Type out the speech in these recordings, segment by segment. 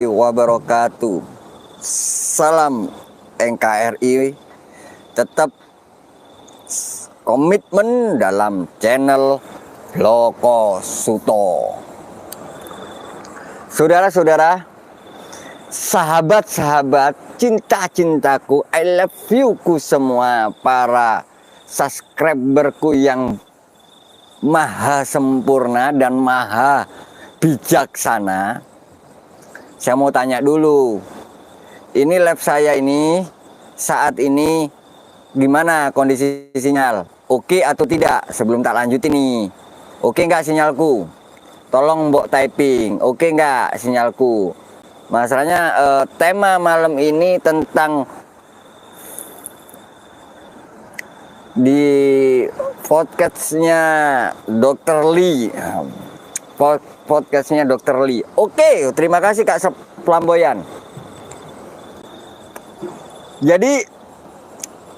wabarakatuh. Salam NKRI, tetap komitmen dalam channel Loko Suto. Saudara-saudara, sahabat-sahabat, cinta-cintaku, I love you-ku semua, para subscriberku yang maha sempurna dan maha bijaksana. Saya mau tanya dulu, ini live saya ini saat ini gimana kondisi sinyal? Oke atau tidak? Sebelum tak lanjut ini, oke nggak sinyalku? Tolong mbok typing, oke nggak sinyalku? Masalahnya tema malam ini tentang di podcastnya Dr. Lee. Podcastnya Dr. Lee. Oke, terima kasih Kak Flamboyan. Jadi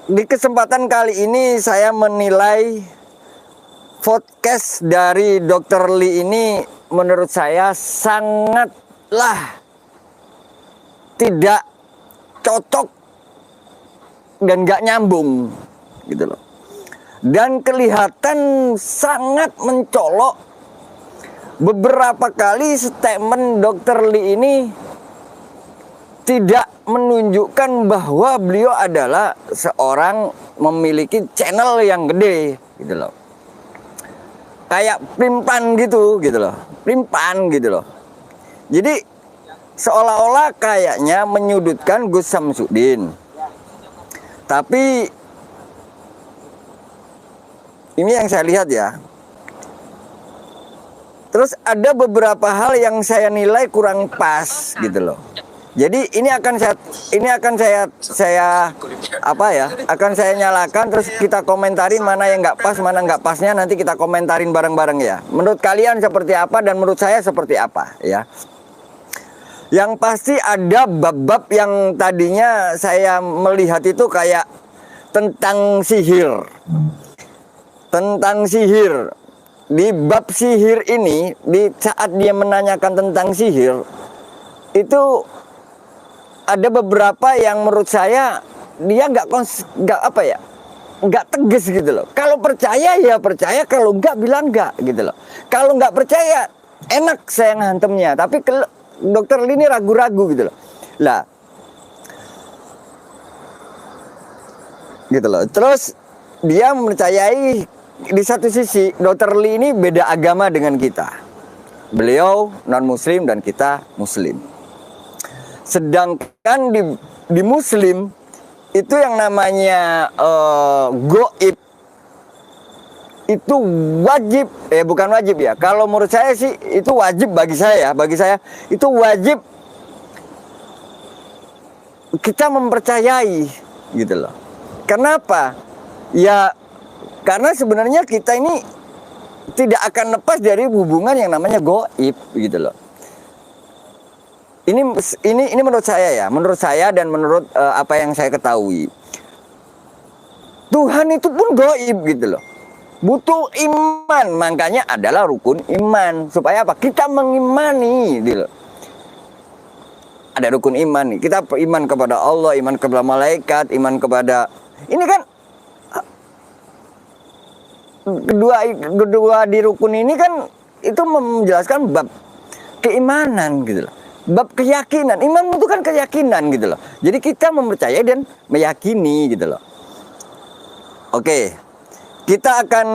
di kesempatan kali ini saya menilai podcast dari Dr. Lee ini menurut saya sangatlah tidak cocok dan gak nyambung gitu loh. Dan kelihatan sangat mencolok. Beberapa kali statement Dr. Lee ini tidak menunjukkan bahwa beliau adalah seorang memiliki channel yang gede gitu loh. Kayak primpan gitu loh. Primpan gitu loh. Jadi seolah-olah kayaknya menyudutkan Gus Samsudin. Tapi ini yang saya lihat ya. Terus ada beberapa hal yang saya nilai kurang pas gitu loh. Jadi ini akan saya akan saya nyalakan, terus kita komentarin mana yang nggak pas, mana nggak pasnya, nanti kita komentarin bareng-bareng ya. Menurut kalian seperti apa dan menurut saya seperti apa ya. Yang pasti ada bab-bab yang tadinya saya melihat itu kayak tentang sihir. Tentang sihir. Di bab sihir ini, di saat dia menanyakan tentang sihir, itu ada beberapa yang menurut saya dia nggak tegas gitu loh. Kalau percaya ya percaya, kalau nggak bilang nggak gitu loh. Kalau nggak percaya enak saya ngantemnya, tapi Dokter Lee ini ragu-ragu gitu loh. Lah, gitu loh. Terus dia mempercayai. Di satu sisi Dr. Lee ini beda agama dengan kita. Beliau non muslim dan kita muslim. Sedangkan di muslim itu yang namanya goib itu wajib, bukan wajib ya. Kalau menurut saya sih itu wajib bagi saya. Bagi saya itu wajib kita mempercayai gitu loh. Kenapa? Ya karena sebenarnya kita ini tidak akan lepas dari hubungan yang namanya goib gitu loh. Ini menurut saya ya, menurut saya dan menurut apa yang saya ketahui. Tuhan itu pun goib gitu loh. Butuh iman, makanya adalah rukun iman. Supaya apa? Kita mengimani gitu loh. Ada rukun iman nih. Kita iman kepada Allah, iman kepada malaikat, iman kepada ini kan kedua di rukun ini kan itu menjelaskan bab keimanan gitu loh. Bab keyakinan. Iman itu kan keyakinan gitu loh. Jadi kita mempercayai dan meyakini gitu loh. Oke. Kita akan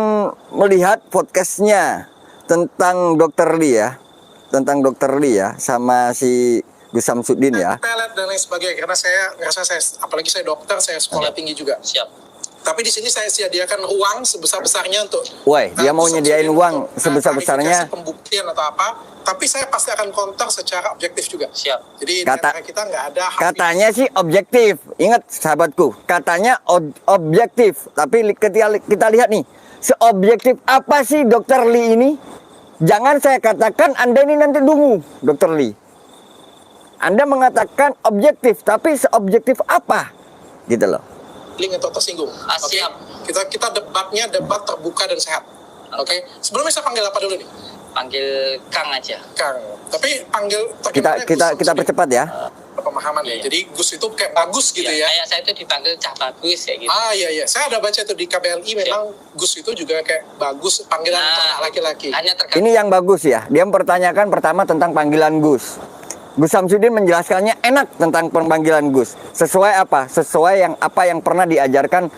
melihat podcastnya tentang Dr. Lee ya. Tentang Dr. Lee ya sama si Gus Samsudin ya. Pelet dan lain sebagainya. Karena saya ngerasa apalagi saya dokter, saya sekolah tinggi juga. Siap. Tapi di sini saya sediakan uang sebesar-besarnya untuk. Woi, dia mau nyediain uang sebesar-besarnya. Pembuktian atau apa? Tapi saya pasti akan counter secara objektif juga. Siap. Jadi kita nggak ada. Katanya sih objektif. Ingat sahabatku, katanya objektif. Tapi ketika kita lihat nih, seobjektif apa sih Dr. Lee ini? Jangan saya katakan Anda ini nanti dungu, Dr. Lee. Anda mengatakan objektif, tapi seobjektif apa? Gitu loh. Link atau tersinggung. Oke. Kita debat terbuka dan sehat. Oke. Sebelumnya saya panggil apa dulu nih? panggil Kang aja. Kang. Tapi Kita percepat ya. Pemahaman ya. Jadi Gus itu kayak bagus gitu ya. Kayak saya itu dipanggil Cah Bagus ya gitu. Iya. Saya ada baca itu di KBLI memang Gus itu juga kayak bagus panggilan laki-laki. Ini yang bagus ya. Dia mempertanyakan pertama tentang panggilan Gus. Gus Samsudin menjelaskannya enak tentang panggilan Gus. Sesuai apa? Sesuai apa yang pernah diajarkan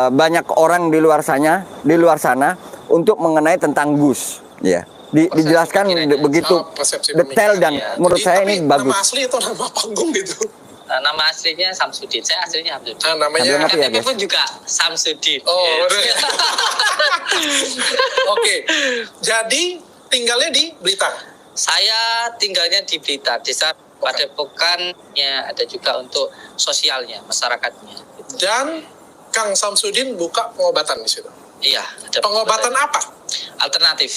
banyak orang di luar sana untuk mengenai tentang Gus. Ya. Dijelaskan begitu detail dan menurut saya ini bagus. Nama asli atau nama panggung gitu? Nama aslinya Samsudin. Saya aslinya Hamsudin. Namanya KTP pun juga Samsudin. Oke. Jadi tinggalnya di Blitar. Saya tinggalnya di Blitar. Desa Padepokannya ada juga untuk sosialnya, masyarakatnya. Dan Kang Samsudin buka pengobatan di situ. Iya. Pengobatan apa? Alternatif.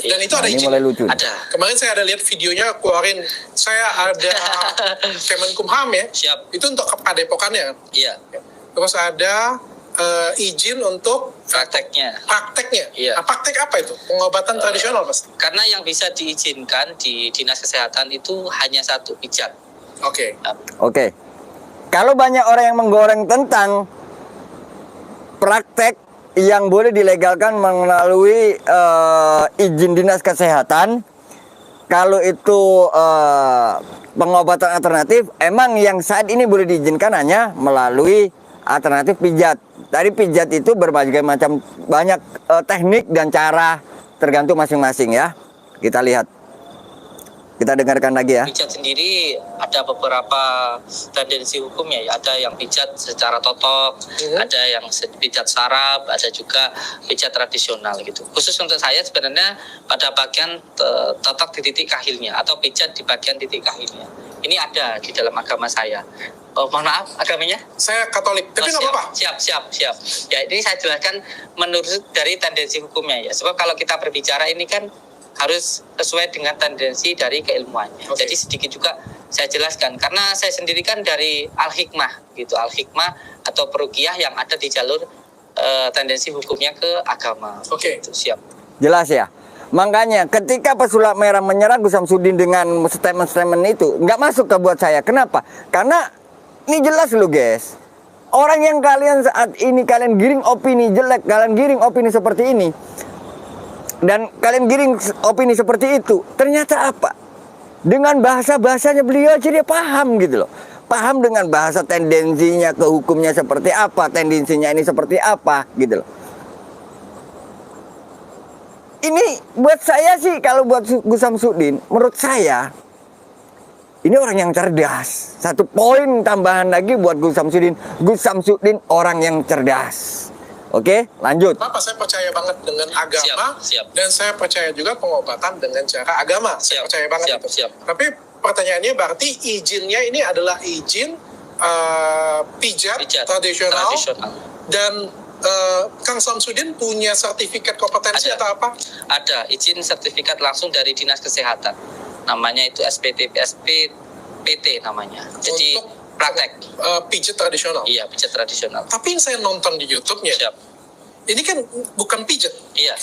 Dan itu ada izin. Mulai lucu. Ada. Kemarin saya ada lihat videonya keluarin. Saya ada Kemenkumham ya. Siap. Itu untuk padepokannya. Iya. Terus ada izin untuk Prakteknya. Nah, Iya. praktek apa itu? Pengobatan tradisional pasti. Karena yang bisa diizinkan di Dinas Kesehatan itu hanya satu, pijat. Oke. Kalau banyak orang yang menggoreng tentang praktek yang boleh dilegalkan melalui izin Dinas Kesehatan, kalau itu pengobatan alternatif, emang yang saat ini boleh diizinkan hanya melalui alternatif pijat. Tadi pijat itu berbagai macam, banyak teknik dan cara, tergantung masing-masing ya. Kita lihat. Kita dengarkan lagi ya. Pijat sendiri ada beberapa tendensi hukumnya ya. Ada yang pijat secara totok, ada yang pijat saraf, ada juga pijat tradisional gitu. Khusus untuk saya sebenarnya pada bagian totok di titik kahilnya atau pijat di bagian titik kahilnya. Ini ada di dalam agama saya. Oh, mohon maaf, agamanya? Saya Katolik, tapi nggak apa-apa. Siap. Ya, ini saya jelaskan menurut dari tendensi hukumnya ya. Sebab kalau kita berbicara ini kan harus sesuai dengan tendensi dari keilmuannya. Jadi sedikit juga saya jelaskan karena saya sendiri kan dari Al-Hikmah gitu, Al-Hikmah atau peruqyah yang ada di jalur tendensi hukumnya ke agama. Gitu, siap. Jelas ya. Makanya ketika pesulap merah menyerang Gus Samsudin dengan statement-statement itu nggak masuk ke buat saya. Kenapa? Karena ini jelas loh guys. Orang yang kalian saat ini kalian giring opini jelek, kalian giring opini seperti ini, dan kalian giring opini seperti itu, ternyata apa? Dengan bahasanya beliau aja dia paham gitu loh. Paham dengan bahasa tendensinya ke hukumnya seperti apa, tendensinya ini seperti apa gitu loh. Ini buat saya sih, kalau buat Gus Samsudin, menurut saya ini orang yang cerdas. Satu poin tambahan lagi buat Gus Samsudin. Gus Samsudin orang yang cerdas. Oke, lanjut. Bapak, saya percaya banget dengan agama. Siap. Dan saya percaya juga pengobatan dengan cara agama. Saya percaya banget itu. Tapi pertanyaannya berarti izinnya ini adalah izin pijat tradisional. Dan Kang Samsudin punya sertifikat kompetensi atau apa? Ada, izin sertifikat langsung dari Dinas Kesehatan. Namanya itu SPT namanya. Jadi untuk praktek pijat tradisional. Iya, pijat tradisional. Tapi yang saya nonton di YouTube-nya, ini kan bukan pijat. Iya.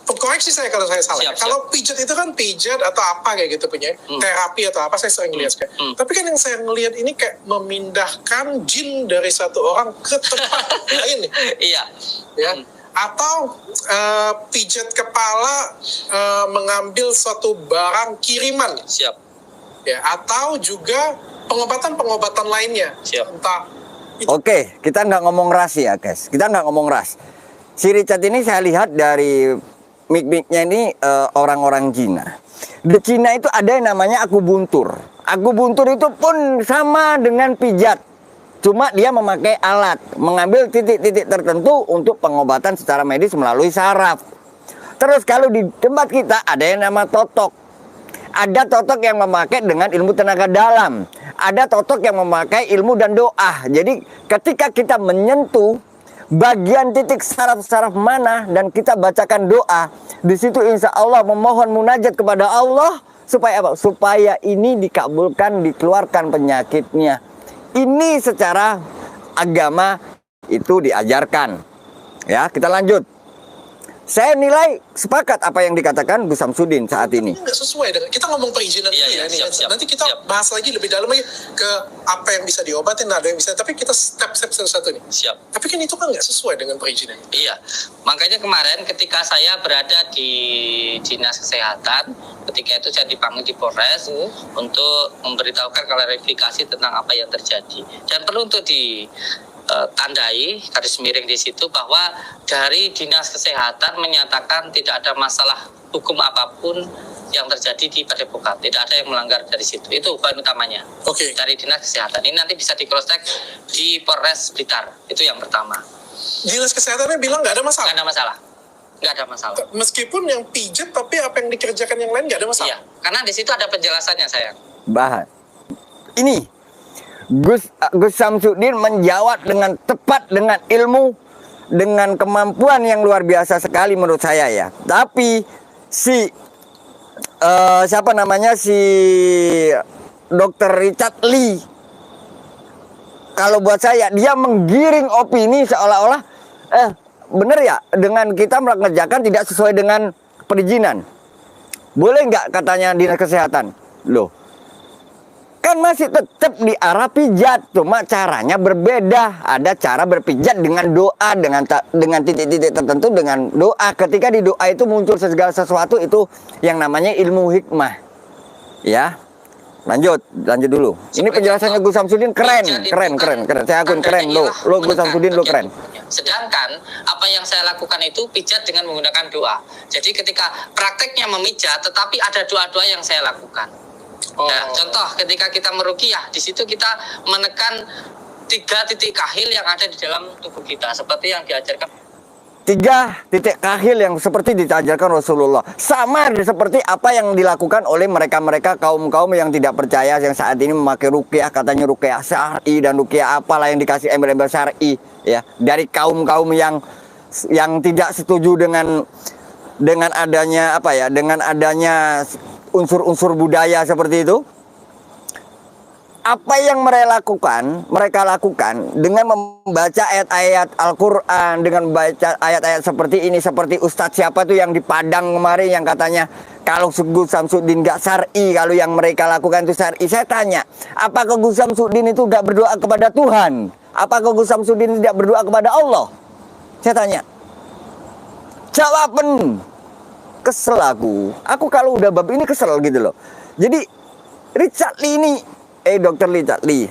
Koreksi saya kalau saya salah. Siap. Kalau pijat itu kan pijat atau apa kayak gitu punya terapi atau apa, saya sering lihat kayak. Tapi kan yang saya ngelihat ini kayak memindahkan jin dari satu orang ke tempat lain nih. Iya. Ya. Atau pijat kepala mengambil suatu barang kiriman. Siap. Ya. Atau juga pengobatan lainnya. Siap. Entah. Oke, kita nggak ngomong ras ya guys. Kita nggak ngomong ras. Si Richard ini saya lihat dari mic-micnya ini orang-orang Cina. Di Cina itu ada yang namanya akupuntur. Akupuntur itu pun sama dengan pijat. Cuma dia memakai alat, mengambil titik-titik tertentu untuk pengobatan secara medis melalui saraf. Terus kalau di tempat kita ada yang nama totok. Ada totok yang memakai dengan ilmu tenaga dalam. Ada totok yang memakai ilmu dan doa. Jadi ketika kita menyentuh bagian titik saraf-saraf mana dan kita bacakan doa, di situ insya Allah memohon munajat kepada Allah supaya apa? Supaya ini dikabulkan, dikeluarkan penyakitnya. Ini secara agama itu diajarkan. Ya, kita lanjut. Saya nilai sepakat apa yang dikatakan Gus Samsudin saat ini. Nggak sesuai dengan kita ngomong perizinan dulu ya. Nanti kita bahas lagi lebih dalam lagi ke apa yang bisa diobatin, ada yang bisa. Tapi kita step-step satu-satu nih. Siap. Tapi kan itu kan nggak sesuai dengan perizinan. Iya. Makanya kemarin ketika saya berada di dinas kesehatan, ketika itu saya dipanggil di Polres untuk memberitahukan klarifikasi tentang apa yang terjadi. Dan perlu untuk tandai garis miring di situ bahwa dari dinas kesehatan menyatakan tidak ada masalah hukum apapun yang terjadi di Padepokan, tidak ada yang melanggar dari situ. Itu poin utamanya. Dari dinas kesehatan ini nanti bisa di cross check di Polres Blitar. Itu yang pertama. Dinas kesehatannya bilang nggak ada masalah. Nggak ada masalah. Meskipun yang pijat, tapi apa yang dikerjakan yang lain nggak ada masalah. Iya, karena di situ ada penjelasannya, sayang. Bahas ini Gus Samsudin menjawab dengan tepat, dengan ilmu, dengan kemampuan yang luar biasa sekali menurut saya ya. Tapi si siapa namanya, si Dr. Richard Lee, kalau buat saya dia menggiring opini seolah-olah bener ya, dengan kita mengerjakan tidak sesuai dengan perizinan. Boleh nggak katanya dinas kesehatan? Loh, kan masih tetap di arah pijat, cuma caranya berbeda. Ada cara berpijat dengan doa, dengan titik-titik tertentu dengan doa. Ketika di doa itu muncul segala sesuatu, itu yang namanya ilmu hikmah. Ya, lanjut dulu. Ini penjelasannya Gus Samsudin keren. Saya akun keren lo Gus Samsudin lo keren. Sedangkan apa yang saya lakukan itu pijat dengan menggunakan doa. Jadi ketika prakteknya memijat, tetapi ada doa-doa yang saya lakukan. Nah, contoh ketika kita meruqyah, di situ kita menekan 3 titik kahil yang ada di dalam tubuh kita, seperti yang diajarkan. 3 titik kahil yang seperti diajarkan Rasulullah, sama seperti apa yang dilakukan oleh mereka kaum yang tidak percaya, yang saat ini memakai ruqyah, katanya ruqyah syar'i dan ruqyah apalah yang dikasih embel-embel syar'i ya, dari kaum yang tidak setuju dengan adanya dengan adanya unsur-unsur budaya seperti itu. Apa yang mereka lakukan dengan membaca ayat-ayat Al-Quran, dengan membaca ayat-ayat seperti ini, seperti Ustadz siapa tuh yang di Padang kemarin yang katanya kalau Gus Samsudin gak syar'i, kalau yang mereka lakukan itu syar'i. Saya tanya, apakah Gus Samsudin itu gak berdoa kepada Tuhan? Apakah Gus Samsudin tidak berdoa kepada Allah? Saya tanya. Jawaban. Kesel aku kalau udah bab ini kesel gitu loh. Jadi Richard Lee ini, Dr. Richard Lee,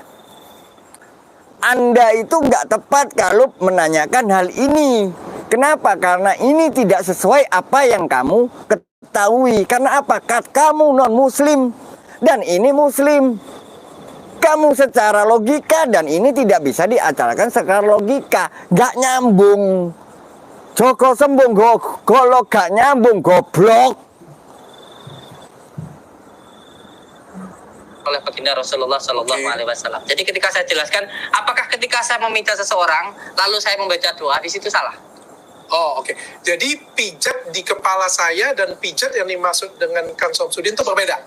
Anda itu nggak tepat kalau menanyakan hal ini. Kenapa? Karena ini tidak sesuai apa yang kamu ketahui. Karena apa? Kamu non muslim dan ini muslim. Kamu secara logika, dan ini tidak bisa diacarakan secara logika. Nggak nyambung. Joko sembung kalau gak nyambung goblok. Oleh baginda Rasulullah Shallallahu Alaihi Wasallam. Jadi ketika saya jelaskan, apakah ketika saya meminta seseorang lalu saya membaca doa, di situ salah? Jadi pijat di kepala saya dan pijat yang dimaksud dengan Kang Samsudin itu berbeda.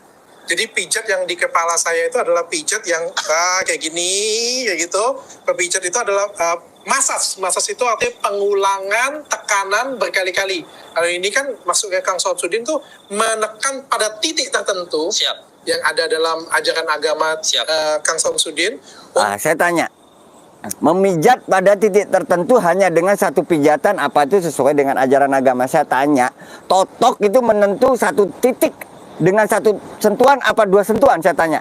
Jadi pijat yang di kepala saya itu adalah pijat yang kayak gini, kayak gitu. Pijat itu adalah masas itu artinya pengulangan tekanan berkali-kali. Kalau ini kan maksudnya Kang Samsudin tuh menekan pada titik tertentu. Siap. Yang ada dalam ajaran agama Kang Samsudin. Saya tanya, memijat pada titik tertentu hanya dengan satu pijatan, apa itu sesuai dengan ajaran agama? Saya tanya, totok itu menentu satu titik dengan satu sentuhan apa 2 sentuhan? Saya tanya.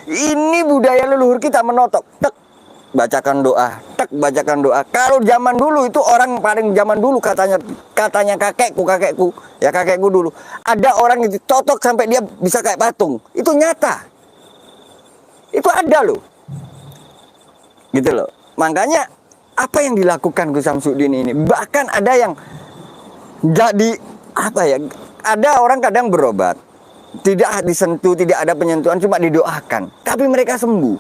Ini budaya leluhur kita menotok, tek, bacakan doa, tek, bacakan doa. Kalau zaman dulu itu orang paling zaman dulu katanya kakekku dulu. Ada orang yang ditotok sampai dia bisa kayak patung. Itu nyata. Itu ada loh. Gitu loh. Makanya apa yang dilakukan Gus Samsudin ini, bahkan ada yang jadi ada orang kadang berobat, tidak disentuh, tidak ada penyentuhan, cuma didoakan, tapi mereka sembuh.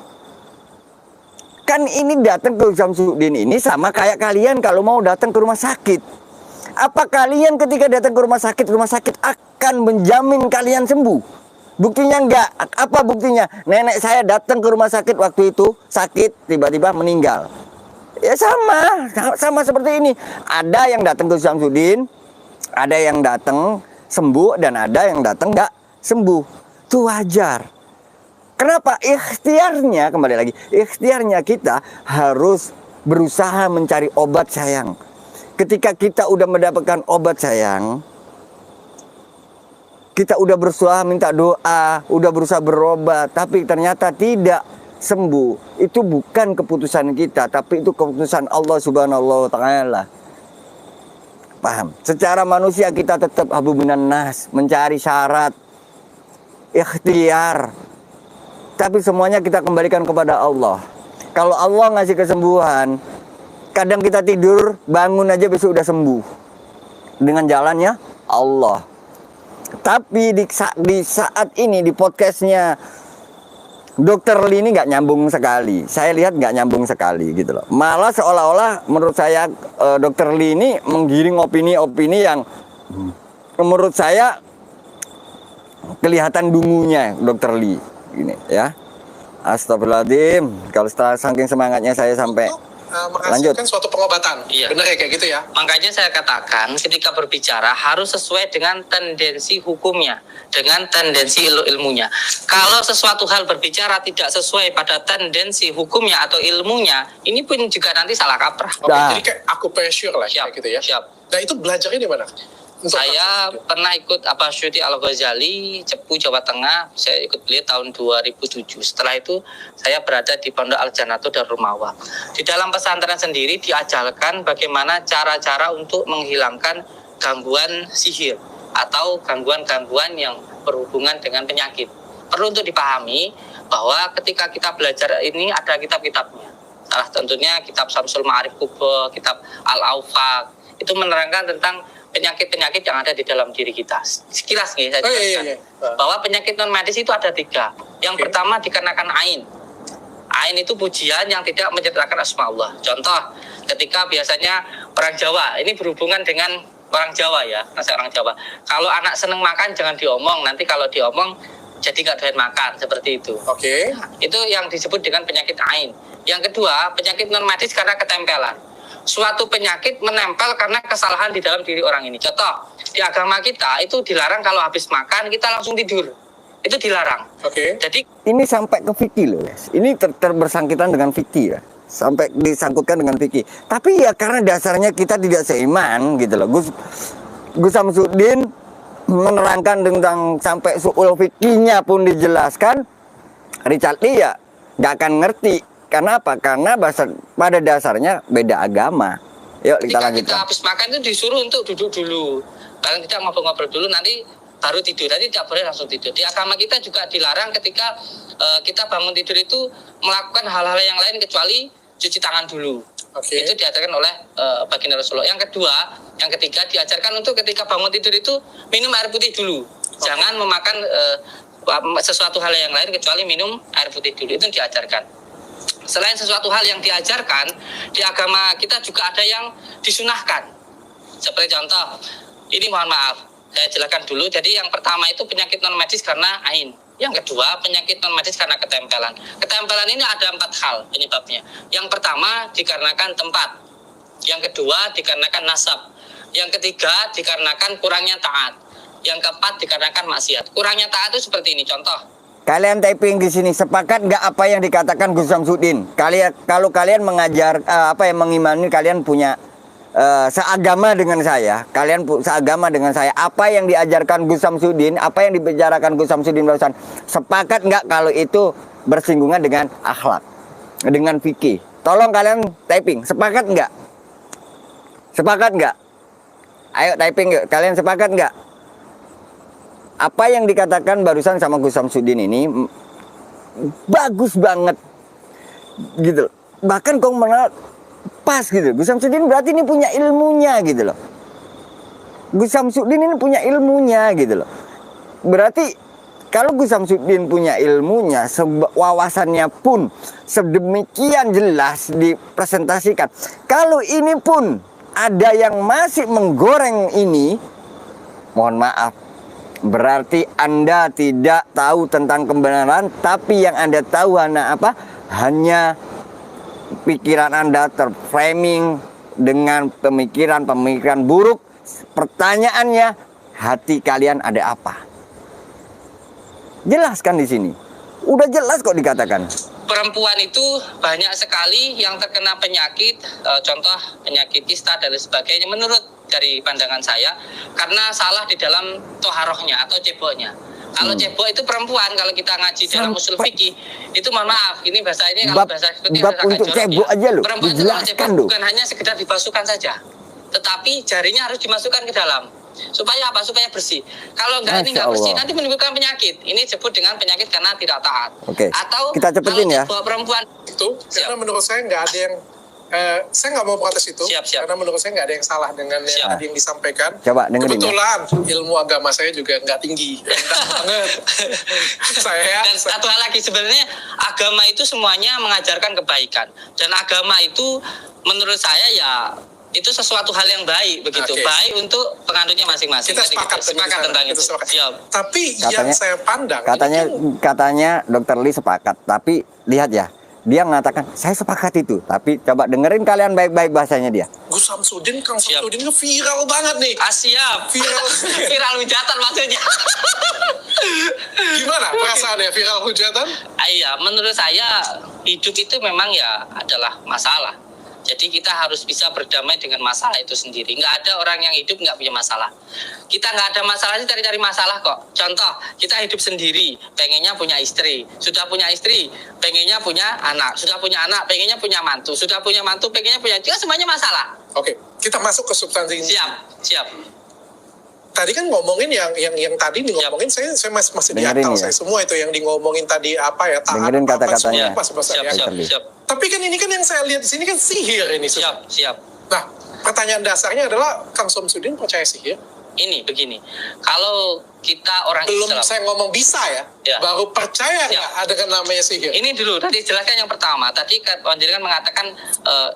Kan ini datang ke Gus Samsudin ini sama kayak kalian kalau mau datang ke rumah sakit. Apa kalian ketika datang ke rumah sakit akan menjamin kalian sembuh? Buktinya enggak. Apa buktinya? Nenek saya datang ke rumah sakit waktu itu sakit, tiba-tiba meninggal. Ya sama seperti ini. Ada yang datang ke Syamsuddin, ada yang datang sembuh, dan ada yang datang nggak sembuh. Itu wajar. Kenapa? Ikhtiarnya, kembali lagi, ikhtiarnya kita harus berusaha mencari obat sayang. Ketika kita udah mendapatkan obat sayang, kita udah berusaha minta doa, udah berusaha berobat, tapi ternyata tidak sembuh. Itu bukan keputusan kita, tapi itu keputusan Allah Subhanahu wa Ta'ala. Paham? Secara manusia kita tetap habubunan nas, mencari syarat, ikhtiar. Tapi semuanya kita kembalikan kepada Allah. Kalau Allah ngasih kesembuhan, kadang kita tidur, bangun aja besok udah sembuh. Dengan jalannya Allah. Tapi di saat ini, di podcastnya Dokter Lee ini nggak nyambung sekali. Saya lihat nggak nyambung sekali gitu loh. Malah seolah-olah menurut saya Dokter Lee ini menggiring opini-opini yang menurut saya kelihatan dungunya Dokter Lee ini ya. Astagfirullahaladzim. Kalau setelah saking semangatnya saya sampai menghasilkan suatu pengobatan. Iya. Benar ya kayak gitu ya. Makanya saya katakan ketika berbicara harus sesuai dengan tendensi hukumnya, dengan tendensi ilmunya. Kalau sesuatu hal berbicara tidak sesuai pada tendensi hukumnya atau ilmunya, ini pun juga nanti salah kaprah. Oke, jadi kayak acupressure lah Siap, gitu ya. Siap. Nah itu belajarnya di mana? Saya pernah ikut Abasyuti Al-Ghazali, Cepu, Jawa Tengah. Saya ikut beliau tahun 2007. Setelah itu saya berada di Pondok Al-Jannatu Darul Ma'wa. Di dalam pesantren sendiri diajarkan bagaimana cara-cara untuk menghilangkan gangguan sihir atau gangguan-gangguan yang berhubungan dengan penyakit. Perlu untuk dipahami bahwa ketika kita belajar ini ada kitab-kitabnya. Salah tentunya kitab Syamsul Ma'arif Kubra, kitab Al-Aufaq. Itu menerangkan tentang penyakit-penyakit yang ada di dalam diri kita. Sekilas nih saya jelaskan bahwa penyakit non medis itu ada 3. Yang pertama dikarenakan ain. Ain itu pujian yang tidak menciptakan asma Allah. Contoh, ketika biasanya orang Jawa, ini berhubungan dengan orang Jawa ya, nasihat orang Jawa. Kalau anak seneng makan jangan diomong, nanti kalau diomong jadi nggak doyan makan, seperti itu. Oke. Nah, itu yang disebut dengan penyakit ain. Yang kedua, penyakit non medis karena ketempelan. Suatu penyakit menempel karena kesalahan di dalam diri orang ini. Contoh, di agama kita itu dilarang kalau habis makan kita langsung tidur. Itu dilarang. Oke. Jadi ini sampai ke fikih loh, guys. Ini bersangkutan dengan fikih ya. Sampai disangkutkan dengan fikih. Tapi ya karena dasarnya kita tidak seiman gitu loh. Gus Syamsuddin menerangkan tentang sampai su'ul fikihnya pun dijelaskan. Richard Lee ya nggak akan ngerti. Karena apa? Karena pada dasarnya beda agama. Yuk kita lanjutkan. Kita habis makan itu disuruh untuk duduk dulu. Kalau kita ngobrol-ngobrol dulu nanti baru tidur. Nanti tidak boleh langsung tidur. Di agama kita juga dilarang ketika kita bangun tidur itu melakukan hal-hal yang lain kecuali cuci tangan dulu. Oke. Itu diajarkan oleh baginda Rasulullah. Yang kedua, yang ketiga diajarkan untuk ketika bangun tidur itu minum air putih dulu. Jangan memakan sesuatu hal yang lain kecuali minum air putih dulu. Itu diajarkan. Selain sesuatu hal yang diajarkan, di agama kita juga ada yang disunahkan. Seperti contoh, ini mohon maaf, saya jelaskan dulu. Jadi yang pertama itu penyakit non medis karena ain. Yang kedua penyakit non medis karena ketempelan. Ketempelan ini ada 4 hal penyebabnya. Yang pertama dikarenakan tempat. Yang kedua dikarenakan nasab. Yang ketiga dikarenakan kurangnya taat. Yang keempat dikarenakan maksiat. Kurangnya taat itu seperti ini, contoh. Kalian typing di sini, sepakat nggak apa yang dikatakan Gus Syamsuddin? Kalau kalian mengajar mengimani, kalian punya seagama dengan saya, seagama dengan saya. Apa yang diajarkan Gus Syamsuddin, apa yang dibicarakan Gus Syamsuddin barusan, sepakat nggak kalau itu bersinggungan dengan akhlak, dengan fikih? Tolong kalian typing, sepakat nggak? Sepakat nggak? Ayo typing yuk, kalian sepakat nggak? Apa yang dikatakan barusan sama Gus Syamsuddin ini bagus banget gitu. Bahkan kau mengenal pas gitu. Gus Syamsuddin berarti ini punya ilmunya gitu loh. Gus Syamsuddin ini punya ilmunya gitu loh. Berarti kalau Gus Syamsuddin punya ilmunya, wawasannya pun sedemikian jelas dipresentasikan. Kalau ini pun ada yang masih menggoreng ini, mohon maaf, berarti Anda tidak tahu tentang kebenaran, tapi yang Anda tahu hanya pikiran Anda terframing dengan pemikiran-pemikiran buruk, pertanyaannya, hati kalian ada apa? Jelaskan di sini. Udah jelas kok dikatakan. Perempuan itu banyak sekali yang terkena penyakit, contoh penyakit kista dan sebagainya, menurut dari pandangan saya, karena salah di dalam toharohnya atau ceboknya. Kalau cebok itu perempuan, kalau kita ngaji dalam usul fikih, itu mohon maaf, ini bahasa ini kalau bahasa seperti bab untuk cebok aja loh, perempuan itu kalau cebok bukan hanya sekedar dibasuhkan saja, tetapi jarinya harus dimasukkan ke dalam. Supaya apa? Supaya bersih. Kalau ini nggak bersih, nanti menimbulkan penyakit. Ini disebut dengan penyakit karena tidak taat. Oke. Atau kita cepetin ya. Perempuan itu, karena menurut saya nggak ada yang saya nggak mau protes itu, karena menurut saya nggak ada yang salah dengan yang disampaikan. Coba dengerin. Kebetulan ilmu agama saya juga nggak tinggi, banget. Dan satu hal lagi, sebenarnya agama itu semuanya mengajarkan kebaikan, dan agama itu menurut saya ya itu sesuatu hal yang baik begitu, baik untuk penganutnya masing-masing. Kita sepakat tentang itu. Tapi katanya, yang saya pandang, katanya Dokter Lee sepakat, tapi lihat ya. Dia mengatakan, saya sepakat itu. Tapi coba dengerin kalian baik-baik bahasanya dia. Gus Samsudin, Kang Samsudin viral banget nih. Siap. Viral. Viral hujatan maksudnya. Gimana perasaannya viral hujatan? Iya, menurut saya hidup itu memang ya adalah masalah. Jadi kita harus bisa berdamai dengan masalah itu sendiri. Nggak ada orang yang hidup nggak punya masalah. Kita nggak ada masalah sih, cari-cari masalah kok. Contoh, kita hidup sendiri, pengennya punya istri. Sudah punya istri, pengennya punya anak. Sudah punya anak, pengennya punya mantu. Sudah punya mantu, pengennya punya... Itu semuanya masalah. Oke, kita masuk ke substansi ini. Siap. Tadi kan ngomongin yang tadi ngomongin, saya masih di akal saya semua itu yang di ngomongin tadi apa ya, taat, dengerin kata-katanya. Siap. Tapi kan ini kan yang saya lihat di sini kan sihir ini. Siap. Nah, pertanyaan dasarnya adalah Kang Samsudin percaya sihir? Ini begini, kalau kita orang belum Islam, saya ngomong bisa ya, baru percaya nggak ada kan namanya sihir? Ini dulu tadi jelaskan yang pertama. Tadi Panjenengan mengatakan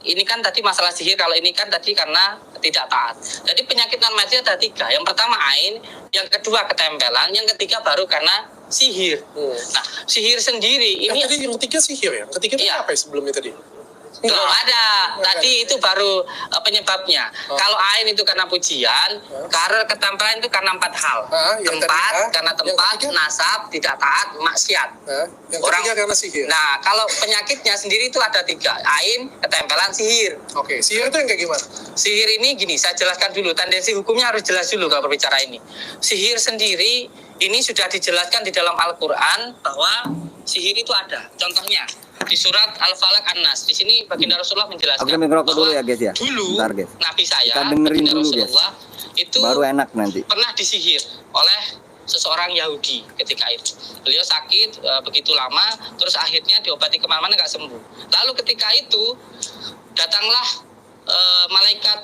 ini kan tadi masalah sihir. Kalau ini kan tadi karena tidak taat. Jadi penyakit non medis ada 3. Yang pertama ain, yang kedua ketempelan, yang ketiga baru karena sihir. Nah, sihir sendiri ini. Yang ketiga sihir ya. Ketiga itu apa ya sebelumnya tadi? Belum ada. Tadi itu baru penyebabnya. Kalau ain itu karena pujian, karena ketempelan itu karena 4 hal. Karena tempat, nasab, tidak taat, maksiat. Yang ketiga karena sihir. Nah, kalau penyakitnya sendiri itu ada 3. Ain, ketempelan, sihir. Oke, sihir itu yang kayak gimana? Sihir ini gini, saya jelaskan dulu. Tendensi hukumnya harus jelas dulu kalau berbicara ini. Sihir sendiri ini sudah dijelaskan di dalam Al-Quran bahwa sihir itu ada. Contohnya di surat Al-Falaq An-Nas. Di sini baginda Rasulullah menjelaskan bahwa dulu ya guys ya. Dulu bentar, guys. Nabi saya, kita dengerin baginda dulu Rasulullah guys. Itu baru enak nanti. Pernah disihir oleh seseorang Yahudi ketika itu. Beliau sakit begitu lama, terus akhirnya diobati kemana-mana nggak sembuh. Lalu ketika itu datanglah malaikat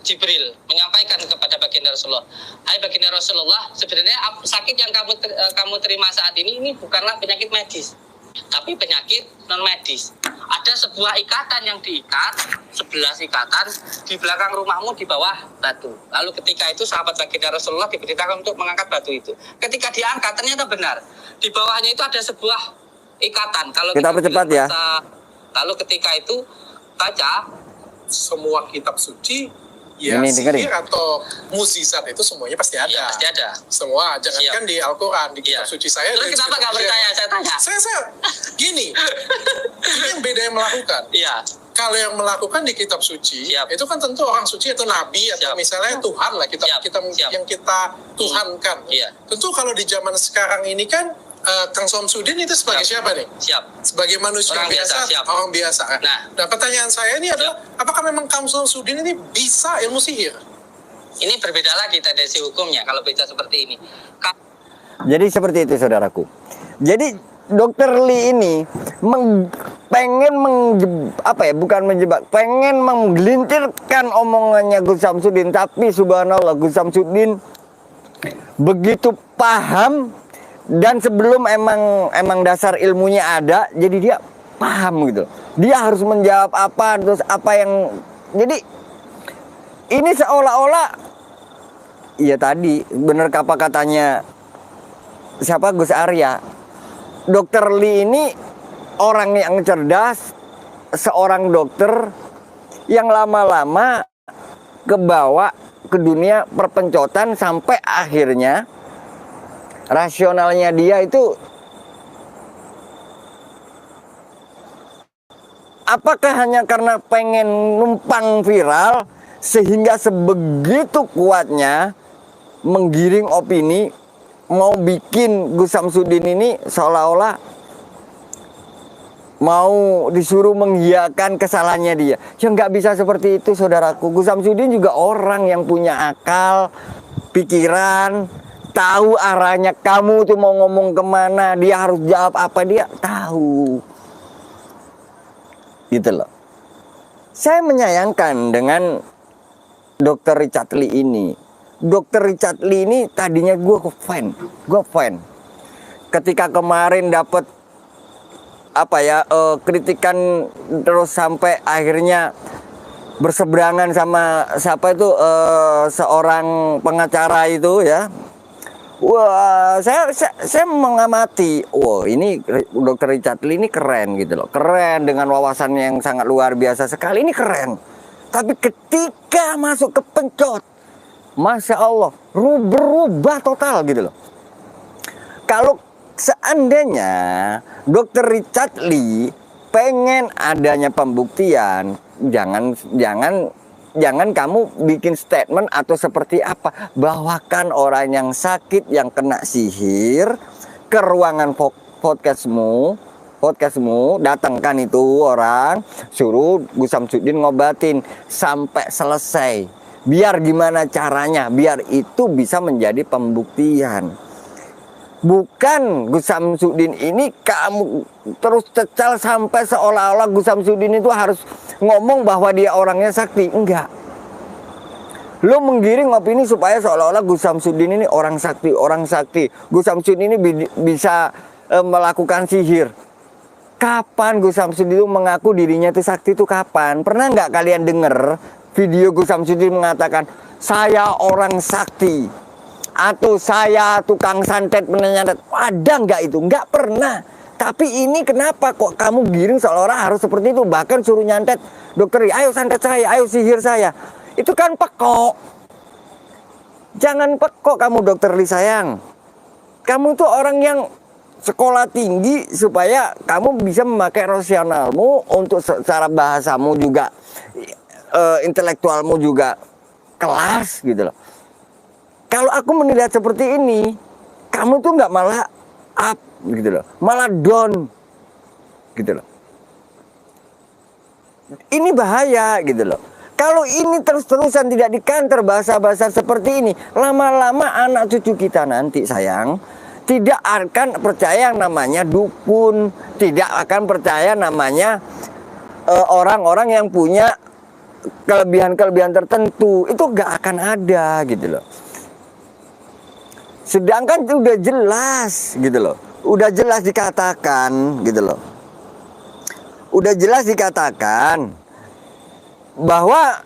Jibril menyampaikan kepada baginda Rasulullah, hai baginda Rasulullah, sebenarnya sakit yang kamu terima saat ini bukanlah penyakit medis, tapi penyakit non medis. Ada sebuah ikatan yang diikat, 11 ikatan di belakang rumahmu di bawah batu. Lalu ketika itu sahabat baginda Rasulullah diberitakan untuk mengangkat batu itu. Ketika diangkat ternyata benar, di bawahnya itu ada sebuah ikatan. Kalau kita percepat ya. Lalu ketika itu baca semua kitab suci, ya ini sihir atau mukjizat itu semuanya pasti ada. Ya, pasti ada. Semua, jangankan di Al-Quran, di kitab suci saya. Terus kenapa nggak percaya? Saya tanya. Saya gini, ini yang beda yang melakukan. Iya. Kalau yang melakukan di kitab suci, itu kan tentu orang suci atau nabi atau misalnya Tuhan lah, kita yang kita tuhankan. Iya. Tentu kalau di zaman sekarang ini kan Kang Samsudin itu sebagai siapa nih? Sebagai manusia orang biasa. Nah, pertanyaan saya ini adalah, apakah memang Kang Samsudin ini bisa ilmu sihir? Ini berbeda lagi tendensi hukumnya kalau bicara seperti ini. Jadi seperti itu saudaraku. Jadi Dokter Lee ini pengen bukan menjebak, pengen menggelintirkan omongannya Gus Samsudin, tapi subhanallah Gus Samsudin begitu paham. Dan sebelum emang dasar ilmunya ada, jadi dia paham gitu. Dia harus menjawab apa, terus apa yang... Jadi ini seolah-olah, iya tadi bener apa katanya siapa, Gus Arya, Dokter Lee ini orang yang cerdas, seorang dokter yang lama-lama kebawa ke dunia perpencotan sampai akhirnya rasionalnya dia itu, apakah hanya karena pengen numpang viral sehingga sebegitu kuatnya menggiring opini, mau bikin Gus Samsudin ini seolah-olah mau disuruh mengiyakan kesalahannya dia. Ya nggak bisa seperti itu, saudaraku. Gus Samsudin juga orang yang punya akal, pikiran, tahu arahnya kamu tuh mau ngomong kemana, dia harus jawab apa, dia tahu. Gitu loh. Saya menyayangkan dengan Dr. Richard Lee ini. Dr. Richard Lee ini tadinya gue fan. Ketika kemarin dapat kritikan terus sampai akhirnya berseberangan sama siapa itu seorang pengacara itu ya. Wah, saya mengamati. Wah, ini Dr. Richard Lee ini keren gitu loh. Keren dengan wawasan yang sangat luar biasa sekali. Ini keren. Tapi ketika masuk ke pencot, Masya Allah, berubah total gitu loh. Kalau seandainya Dr. Richard Lee pengen adanya pembuktian, jangan kamu bikin statement atau seperti apa, bawakan orang yang sakit, yang kena sihir ke ruangan podcastmu, datangkan itu orang, suruh Gus Samsudin ngobatin sampai selesai. Biar gimana caranya, biar itu bisa menjadi pembuktian. Bukan Gus Samsudin ini kamu terus cecal sampai seolah-olah Gus Samsudin itu harus ngomong bahwa dia orangnya sakti. Enggak. Lo menggiring opini supaya seolah-olah Gus Samsudin ini orang sakti. Gus Samsudin ini bisa melakukan sihir. Kapan Gus Samsudin itu mengaku dirinya itu sakti itu kapan? Pernah nggak kalian dengar video Gus Samsudin mengatakan saya orang sakti? Atau saya tukang santet menyantet? Ada nggak itu? Nggak pernah. Tapi ini kenapa kok kamu giring seolah-olah harus seperti itu? Bahkan suruh nyantet dokter, ayo santet saya, ayo sihir saya. Itu kan pekok. Jangan pekok kamu Dokter Lee sayang. Kamu tuh orang yang sekolah tinggi supaya kamu bisa memakai rasionalmu untuk secara bahasamu juga, intelektualmu juga kelas gitu loh. Kalau aku menilai seperti ini, kamu tuh nggak malah up gitu loh, malah down gitu loh. Ini bahaya gitu loh. Kalau ini terus-terusan tidak dikanter bahasa-bahasa seperti ini, lama-lama anak cucu kita nanti sayang tidak akan percaya yang namanya dukun, tidak akan percaya namanya orang-orang yang punya kelebihan-kelebihan tertentu. Itu nggak akan ada gitu loh. Sedangkan udah jelas gitu loh. Udah jelas dikatakan gitu loh. Udah jelas dikatakan bahwa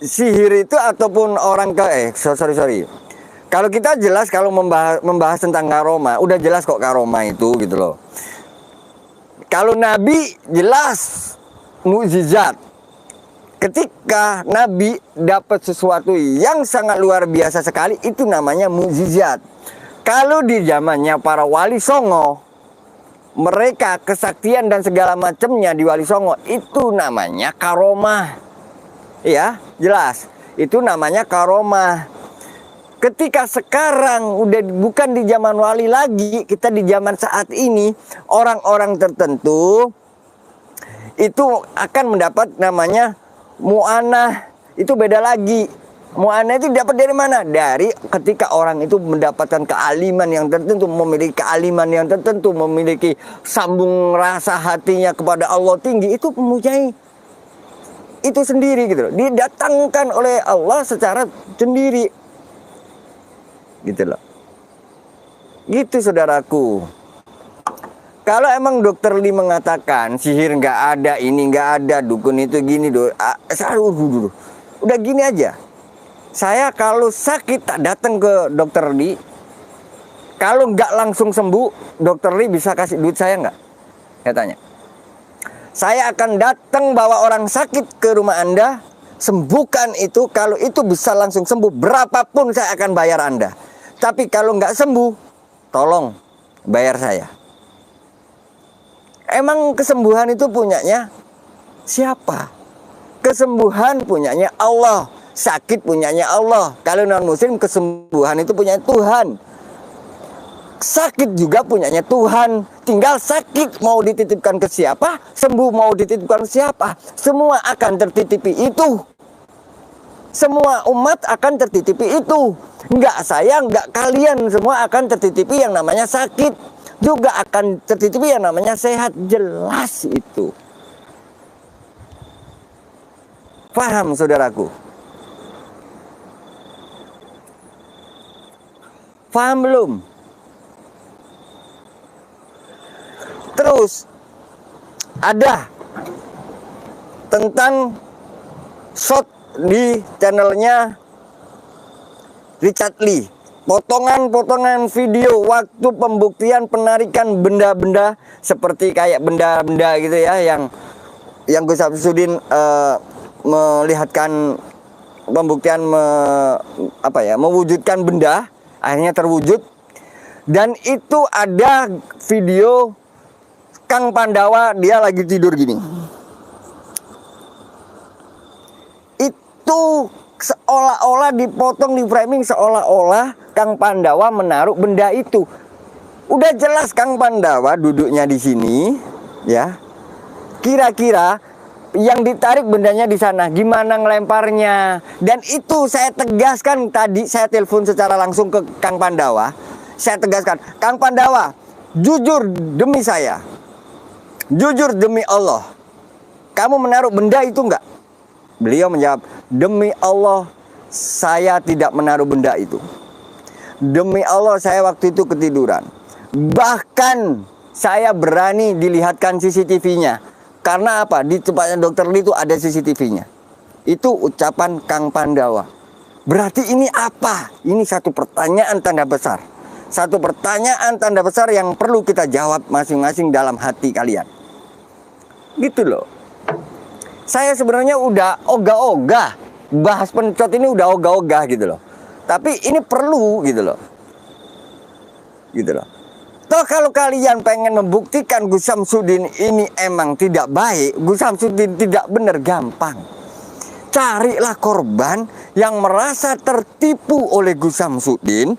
sihir itu ataupun orang sorry. Kalau kita jelas kalau membahas tentang karoma, udah jelas kok karoma itu gitu loh. Kalau Nabi jelas mukjizat. Ketika Nabi dapat sesuatu yang sangat luar biasa sekali, itu namanya mukjizat. Kalau di zamannya para wali songo, mereka kesaktian dan segala macamnya di wali songo, itu namanya karomah. Ya, jelas. Itu namanya karomah. Ketika sekarang udah bukan di zaman wali lagi, kita di zaman saat ini, orang-orang tertentu itu akan mendapat namanya mu'anah. Itu beda lagi. Mu'anah itu dapat dari mana? Dari ketika orang itu mendapatkan kealiman yang tertentu, memiliki kealiman yang tertentu, memiliki sambung rasa hatinya kepada Allah tinggi, itu mempunyai itu sendiri gitu loh. Didatangkan oleh Allah secara sendiri. Gitu loh. Gitu saudaraku. Kalau emang Dokter Lee mengatakan sihir nggak ada, ini nggak ada, dukun itu gini, udah gini aja. Saya kalau sakit tak datang ke Dokter Lee. Kalau nggak langsung sembuh, Dokter Lee bisa kasih duit saya nggak? Saya tanya. Saya akan datang bawa orang sakit ke rumah Anda, sembuhkan itu. Kalau itu bisa langsung sembuh, berapapun saya akan bayar Anda. Tapi kalau nggak sembuh, tolong bayar saya. Emang kesembuhan itu punyanya siapa? Kesembuhan punyanya Allah, sakit punyanya Allah. Kalau non muslim, kesembuhan itu punyanya Tuhan. Sakit juga punyanya Tuhan. Tinggal sakit mau dititipkan ke siapa, sembuh mau dititipkan ke siapa. Semua akan tertitipi itu. Semua umat akan tertitipi itu. Enggak saya, enggak kalian, semua akan tertitipi yang namanya sakit. Juga akan tertitipi yang namanya sehat. Jelas itu. Paham saudaraku? Paham belum? Terus ada tentang shot di channelnya Richard Lee, potongan-potongan video waktu pembuktian penarikan benda-benda seperti kayak benda-benda gitu ya, yang Gus Samsudin melihatkan pembuktian mewujudkan benda, akhirnya terwujud. Dan itu ada video Kang Pandawa, dia lagi tidur gini. Itu seolah-olah dipotong, di framing seolah-olah Kang Pandawa menaruh benda itu. Udah jelas Kang Pandawa duduknya di sini, ya. Kira-kira yang ditarik bendanya di sana, gimana ngelemparnya? Dan itu saya tegaskan tadi, saya telepon secara langsung ke Kang Pandawa. Saya tegaskan, Kang Pandawa, jujur demi saya, jujur demi Allah, kamu menaruh benda itu enggak? Beliau menjawab, demi Allah saya tidak menaruh benda itu. Demi Allah saya waktu itu ketiduran. Bahkan saya berani dilihatkan CCTV-nya. Karena apa? Di tempatnya Dokter Lee itu ada CCTV-nya. Itu ucapan Kang Pandawa. Berarti ini apa? Ini satu pertanyaan tanda besar. Satu pertanyaan tanda besar yang perlu kita jawab masing-masing dalam hati kalian. Gitu loh. Saya sebenarnya udah ogah-ogah. Bahas pencot ini udah ogah-ogah gitu loh. Tapi ini perlu gitu loh. Gitu loh. Toh kalau kalian pengen membuktikan Gus Samsudin ini emang tidak baik, Gus Samsudin tidak benar, gampang. Carilah korban yang merasa tertipu oleh Gus Samsudin,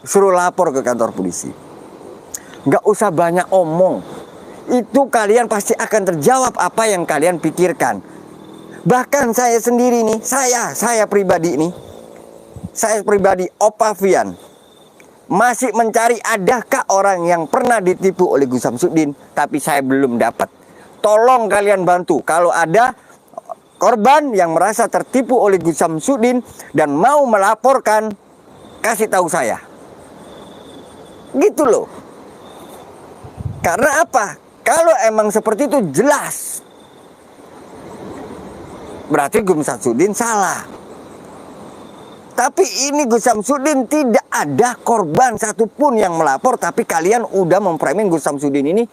suruh lapor ke kantor polisi. Nggak usah banyak omong. Itu kalian pasti akan terjawab apa yang kalian pikirkan. Bahkan saya sendiri nih, saya pribadi nih, saya pribadi Opavian, masih mencari adakah orang yang pernah ditipu oleh Gus Samsudin, tapi saya belum dapat. Tolong kalian bantu. Kalau ada korban yang merasa tertipu oleh Gus Samsudin dan mau melaporkan, kasih tahu saya. Gitu loh. Karena apa? Kalau emang seperti itu jelas, berarti Gus Samsudin salah. Tapi ini Gus Samsudin tidak ada korban satupun yang melapor, tapi kalian udah memframing Gus Samsudin ini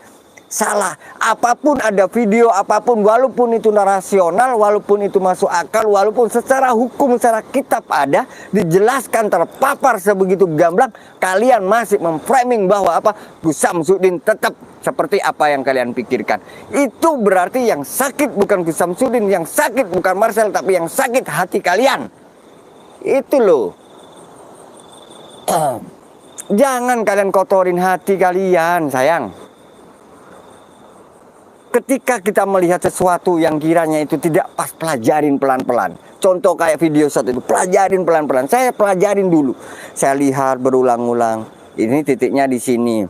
salah. Apapun ada video, apapun, walaupun itu narasional, walaupun itu masuk akal, walaupun secara hukum, secara kitab ada, dijelaskan terpapar sebegitu gamblang, kalian masih memframing bahwa apa? Gus Samsudin tetap seperti apa yang kalian pikirkan. Itu berarti yang sakit bukan Gus Samsudin, yang sakit bukan Marcel, tapi yang sakit hati kalian. Itu loh. Jangan kalian kotorin hati kalian, sayang. Ketika kita melihat sesuatu yang kiranya itu tidak pas, pelajarin pelan-pelan. Contoh kayak video shot itu, pelajarin pelan-pelan. Saya pelajarin dulu. Saya lihat berulang-ulang. Ini titiknya di sini.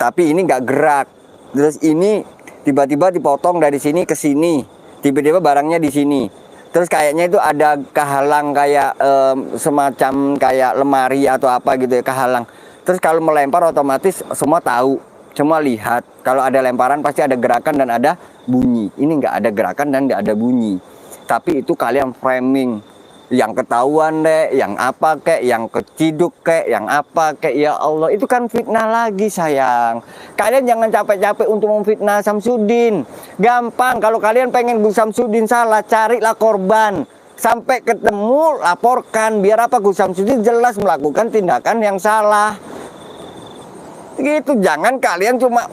Tapi ini nggak gerak. Terus ini tiba-tiba dipotong dari sini ke sini. Tiba-tiba barangnya di sini. Terus kayaknya itu ada kehalang kayak semacam kayak lemari atau apa gitu ya, kehalang. Terus kalau melempar otomatis semua tahu, semua lihat. Kalau ada lemparan pasti ada gerakan dan ada bunyi. Ini nggak ada gerakan dan nggak ada bunyi. Tapi itu kalian framing yang ketahuan deh, yang apa kek, yang keciduk kek, yang apa kek, ya Allah, itu kan fitnah lagi sayang. Kalian jangan capek-capek untuk memfitnah Samsudin. Gampang, kalau kalian pengen Gus Samsudin salah, carilah korban. Sampai ketemu, laporkan, biar apa, Gus Samsudin jelas melakukan tindakan yang salah. Gitu, jangan kalian cuma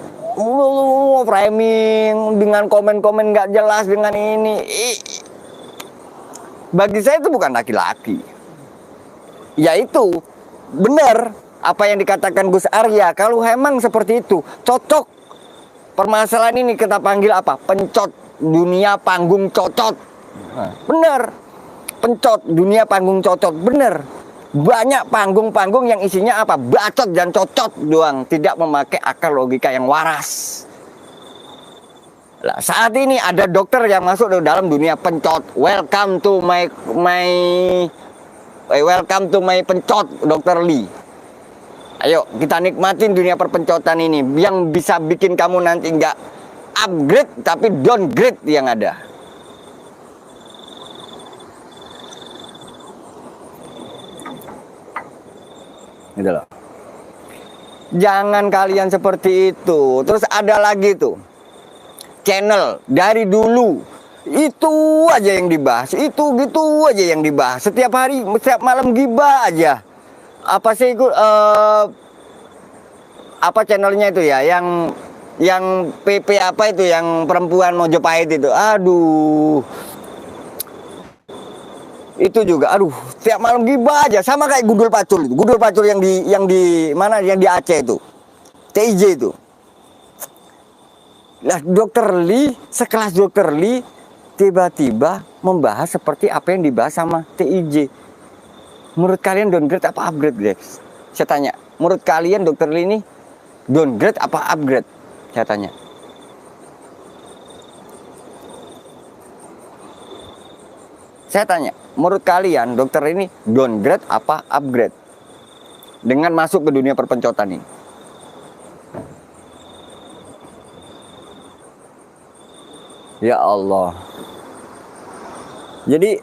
framing dengan komen-komen nggak jelas dengan ini. Bagi saya itu bukan laki-laki. Yaitu benar apa yang dikatakan Gus Arya. Kalau memang seperti itu cocok, permasalahan ini kita panggil apa? Pencot, dunia panggung cocot. Benar, pencot, dunia panggung cocot. Benar. Banyak panggung-panggung yang isinya apa? Bacot dan cocot doang, tidak memakai akal logika yang waras. Nah, saat ini ada dokter yang masuk ke dalam dunia pencot. Welcome to my pencot, Dokter Lee. Ayo kita nikmatin dunia perpencotan ini, yang bisa bikin kamu nanti nggak upgrade tapi downgrade yang ada. Gitu loh. Jangan kalian seperti itu. Terus ada lagi tuh channel dari dulu itu aja yang dibahas, itu gitu aja yang dibahas, setiap hari, setiap malam gibah aja. Apa sih itu apa channelnya itu ya, yang PP apa itu, yang perempuan Mojopahit itu, aduh, itu juga, aduh, setiap malam gibah aja, sama kayak Gundul Pacul itu, Gundul Pacul yang di mana, yang di Aceh itu, TIJ itu. Nah, Dokter Lee, sekelas Dokter Lee tiba-tiba membahas seperti apa yang dibahas sama TIJ. Menurut kalian downgrade apa upgrade, guys? Saya tanya, menurut kalian Dokter Lee ini downgrade apa upgrade? Saya tanya. Saya tanya, menurut kalian Dokter Lee ini downgrade apa upgrade dengan masuk ke dunia perpencotan ini? Ya Allah. Jadi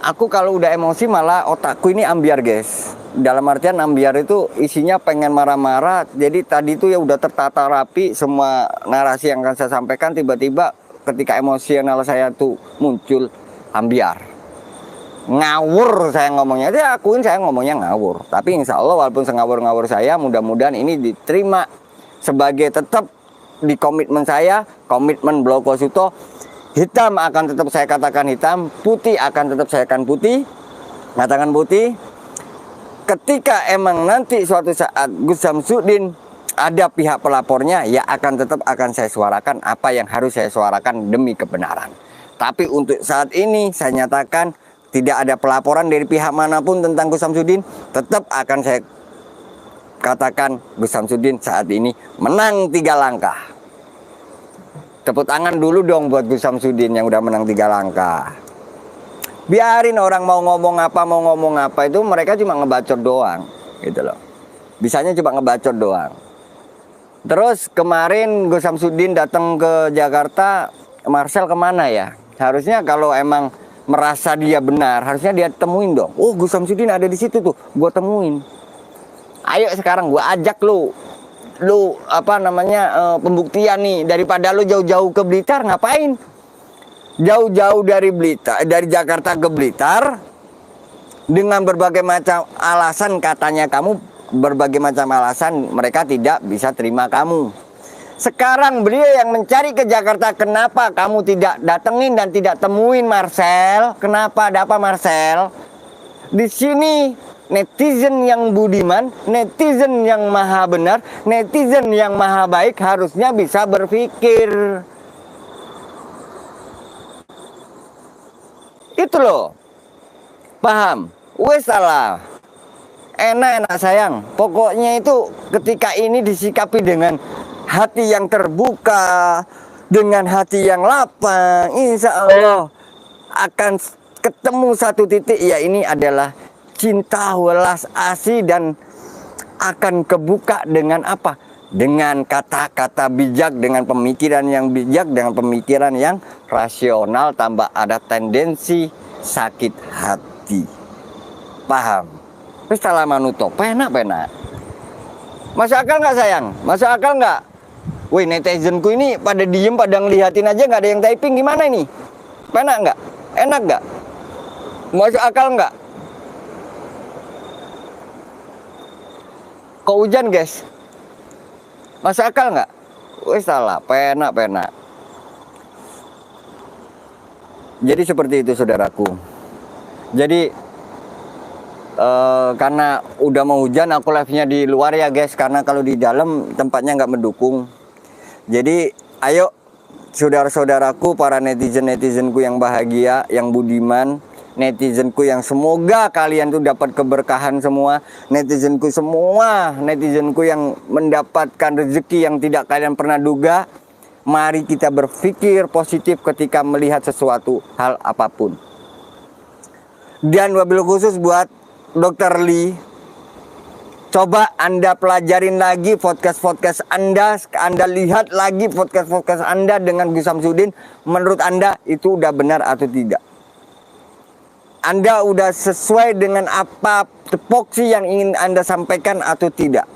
aku kalau udah emosi malah otakku ini ambiar, guys. Dalam artian ambiar itu isinya pengen marah-marah. Jadi tadi itu ya udah tertata rapi semua narasi yang akan saya sampaikan, tiba-tiba ketika emosional saya tuh muncul ambiar. Ngawur saya ngomongnya. Saya akuin saya ngomongnya ngawur. Tapi insya Allah walaupun sengawur-ngawur saya, mudah-mudahan ini diterima sebagai tetap di komitmen saya, komitmen Bloko Suto. Hitam akan tetap saya katakan hitam, putih akan tetap saya katakan putih, katakan putih. Ketika emang nanti suatu saat Gus Samsudin ada pihak pelapornya, ya tetap akan saya suarakan apa yang harus saya suarakan demi kebenaran. Tapi untuk saat ini saya nyatakan tidak ada pelaporan dari pihak manapun tentang Gus Samsudin. Tetap akan saya katakan Gus Samsudin saat ini menang 3 langkah. Tepuk tangan dulu dong buat Gus Samsudin yang udah menang 3 langkah. Biarin orang mau ngomong apa itu mereka cuma ngebacot doang, gitu loh. Bisanya cuma ngebacot doang. Terus kemarin Gus Samsudin datang ke Jakarta, Marcel kemana ya? Harusnya kalau emang merasa dia benar, harusnya dia temuin dong. Oh, Gus Samsudin ada di situ tuh, gue temuin. Ayo sekarang gue ajak lu apa namanya pembuktian nih, daripada lu jauh-jauh ke Blitar. Ngapain jauh-jauh dari Blitar, dari Jakarta ke Blitar dengan berbagai macam alasan? Katanya kamu berbagai macam alasan mereka tidak bisa terima kamu. Sekarang beliau yang mencari ke Jakarta, kenapa kamu tidak datengin dan tidak temuin Marcel? Kenapa? Ada apa Marcel? Di sini netizen yang budiman, netizen yang maha benar, netizen yang maha baik harusnya bisa berpikir. Itu loh. Paham? Wes salah. Enak-enak sayang. Pokoknya itu ketika ini disikapi dengan hati yang terbuka, dengan hati yang lapang, insya Allah akan ketemu satu titik, ya ini adalah cinta welas asih, dan akan kebuka dengan apa? dengan kata-kata bijak, dengan pemikiran yang bijak, dengan pemikiran yang rasional, tanpa ada tendensi sakit hati. Paham? Terus salah manuto, penak. Masuk akal nggak sayang? Masuk akal nggak? Wih, netizenku ini pada diem, pada ngeliatin aja, nggak ada yang typing, gimana ini? Penak nggak? Enak nggak? Masuk akal nggak? Kok hujan guys? Masuk akal nggak? Wih salah, penak. Jadi seperti itu saudaraku. Jadi karena udah mau hujan, aku live-nya di luar ya guys, karena kalau di dalam tempatnya nggak mendukung. Jadi ayo saudara-saudaraku, para netizenku yang bahagia, yang budiman, netizenku yang semoga kalian tuh dapat keberkahan semua, netizenku yang mendapatkan rezeki yang tidak kalian pernah duga. Mari kita berpikir positif ketika melihat sesuatu hal apapun. Dan wabil khusus buat Dr. Lee, coba Anda pelajarin lagi podcast Anda lihat lagi podcast Anda dengan Gus Samsudin. Menurut Anda itu udah benar atau tidak? Anda udah sesuai dengan apa tupoksi yang ingin Anda sampaikan atau tidak?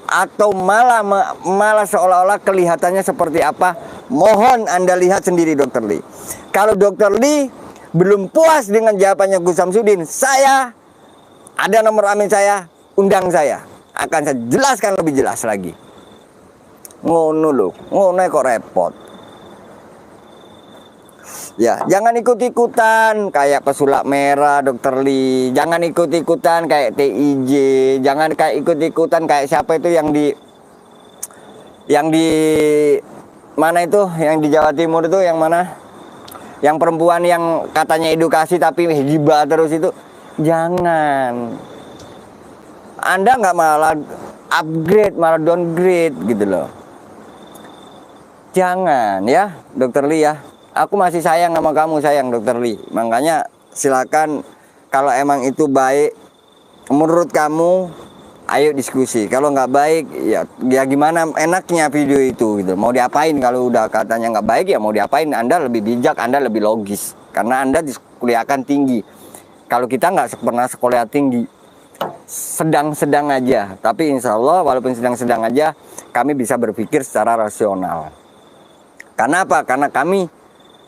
Atau malah seolah-olah kelihatannya seperti apa? Mohon Anda lihat sendiri Dr. Lee. Kalau Dr. Lee belum puas dengan jawabannya Gus Samsudin, saya ada nomor amin saya, undang saya. Akan saya jelaskan lebih jelas lagi. Ngono loh, ngono kok repot. Ya, jangan ikut-ikutan kayak pesulap merah Dr. Lee. Jangan ikut-ikutan kayak TIJ. Jangan kayak ikut-ikutan kayak siapa itu yang di mana itu? Yang di Jawa Timur itu yang mana? Yang perempuan yang katanya edukasi tapi hibah terus itu. Jangan. Anda nggak malah upgrade, malah downgrade gitu loh. Jangan ya, Dr. Lee ya. Aku masih sayang sama kamu, sayang Dr. Lee. Makanya silakan kalau emang itu baik menurut kamu, ayo diskusi. Kalau nggak baik, ya gimana enaknya video itu gitu. Mau diapain kalau udah katanya nggak baik, ya mau diapain? Anda lebih bijak, Anda lebih logis. Karena Anda dikuliahkan tinggi. Kalau kita nggak pernah sekolah tinggi, sedang-sedang aja. Tapi insya Allah walaupun sedang-sedang aja, kami bisa berpikir secara rasional. Karena apa? Karena kami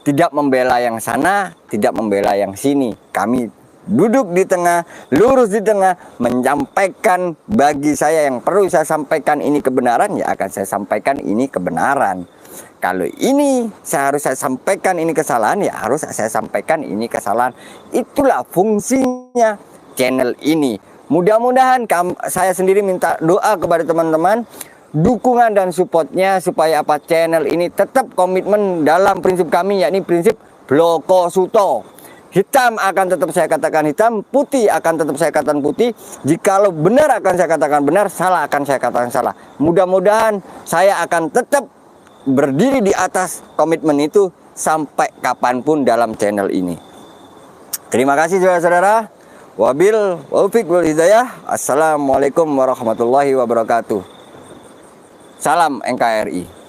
tidak membela yang sana, tidak membela yang sini. Kami duduk di tengah, lurus di tengah, menyampaikan bagi saya yang perlu saya sampaikan ini kebenaran, ya akan saya sampaikan ini kebenaran. Kalau ini harus saya sampaikan ini kesalahan, ya harus saya sampaikan ini kesalahan. Itulah fungsinya channel ini. Mudah-mudahan saya sendiri minta doa kepada teman-teman, dukungan dan supportnya supaya apa channel ini tetap komitmen dalam prinsip kami, yakni prinsip Bloko Suto. Hitam akan tetap saya katakan hitam, putih akan tetap saya katakan putih. Jikalau benar akan saya katakan benar, salah akan saya katakan salah. Mudah-mudahan saya akan tetap berdiri di atas komitmen itu sampai kapanpun dalam channel ini. Terima kasih saudara-saudara. Wabil waufiq wal hidayah. Assalamualaikum warahmatullahi wabarakatuh. Salam NKRI.